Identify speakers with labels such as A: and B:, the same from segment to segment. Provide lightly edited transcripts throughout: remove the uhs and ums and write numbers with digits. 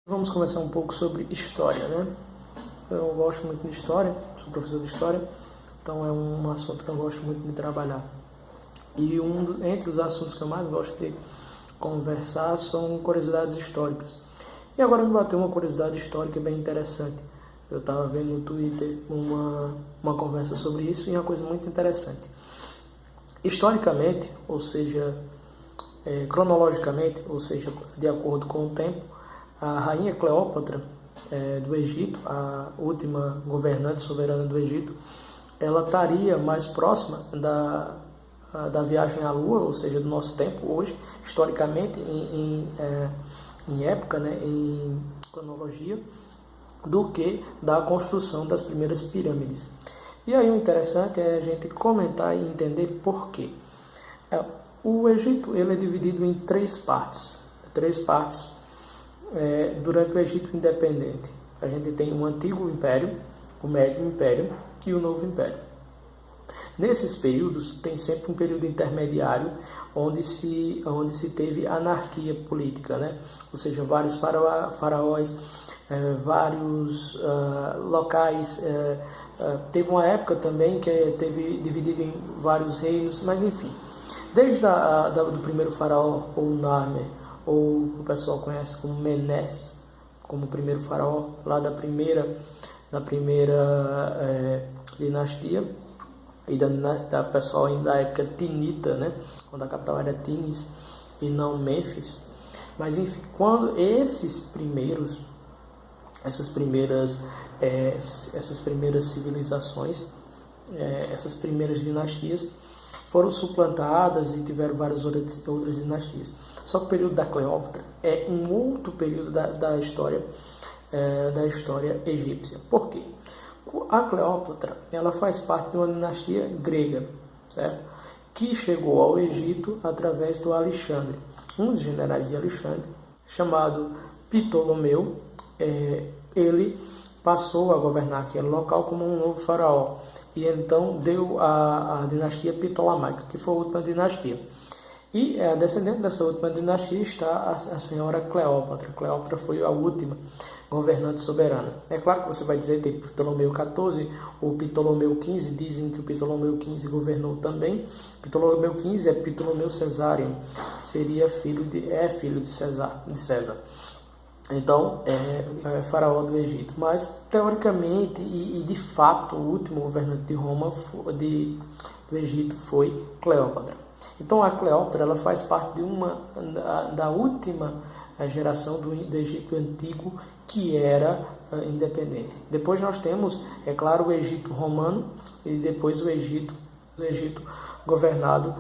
A: Vamos conversar um pouco sobre história, né? Eu gosto muito de história, sou professor de história, então é um assunto que eu gosto muito de trabalhar. E entre os assuntos que eu mais gosto de conversar são curiosidades históricas. E agora me bateu uma curiosidade histórica bem interessante. Eu estava vendo no Twitter uma conversa sobre isso e é uma coisa muito interessante. Historicamente, ou seja, cronologicamente, ou seja, de acordo com o tempo, a rainha Cleópatra do Egito, a última governante soberana do Egito, ela estaria mais próxima da viagem à Lua, ou seja, do nosso tempo hoje, historicamente, em época, né, em cronologia, do que da construção das primeiras pirâmides. E aí o interessante é a gente comentar e entender por quê. O Egito ele é dividido em três partes durante o Egito independente. A gente tem o Antigo Império, o Médio Império e o Novo Império. Nesses períodos, tem sempre um período intermediário onde se teve anarquia política, né? Ou seja, vários faraós, vários locais. Teve uma época também que teve dividido em vários reinos, mas enfim. Desde do primeiro faraó, ou Narmer, ou o pessoal conhece como Menes, como o primeiro faraó, lá da primeira dinastia, e da pessoal ainda da época tinita, né? Quando a capital era Tinis e não Mênfis. Mas enfim, quando essas primeiras civilizações, essas primeiras dinastias foram suplantadas e tiveram várias outras dinastias. Só que o período da Cleópatra é um outro período da história egípcia. Por quê? A Cleópatra ela faz parte de uma dinastia grega, certo? Que chegou ao Egito através do Alexandre, um dos generais de Alexandre, chamado Ptolomeu. Ele passou a governar aquele local como um novo faraó e então deu a dinastia Ptolemaica, que foi a última dinastia. E a descendente dessa última dinastia está a senhora Cleópatra. Cleópatra foi a última governante soberana. É claro que você vai dizer que tem Ptolomeu XIV ou Ptolomeu XV, dizem que o Ptolomeu XV governou também. Ptolomeu XV é Ptolomeu Cesáreo, que seria filho de César. Então, é faraó do Egito. Mas, teoricamente e de fato, o último governante de Roma, do Egito, foi Cleópatra. Então, a Cleópatra ela faz parte da última geração do Egito Antigo que era independente. Depois nós temos, é claro, o Egito Romano e depois o Egito governado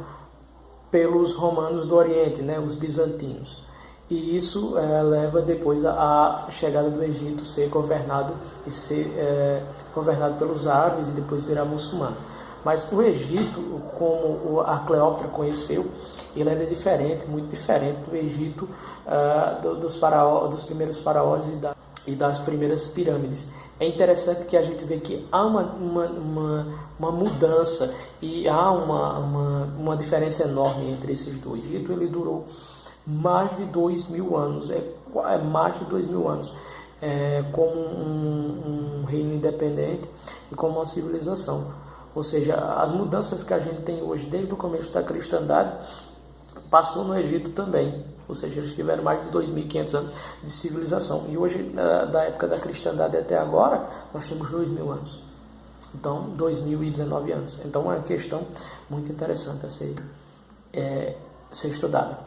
A: pelos romanos do Oriente, né, os bizantinos. E isso leva depois à chegada do Egito ser governado pelos árabes e depois virar muçulmano. Mas o Egito, como a Cleópatra conheceu, ele era diferente, muito diferente do Egito dos primeiros faraós e das primeiras pirâmides. É interessante que a gente vê que há uma mudança e há uma diferença enorme entre esses dois. O Egito ele durou mais de 2.000 anos, mais de 2.000 anos, como um reino independente e como uma civilização. Ou seja, as mudanças que a gente tem hoje, desde o começo da cristandade, passou no Egito também. Ou seja, eles tiveram mais de 2.500 anos de civilização. E hoje, da época da cristandade até agora, nós temos 2.000 anos. Então, 2.019 anos. Então, é uma questão muito interessante a ser estudada.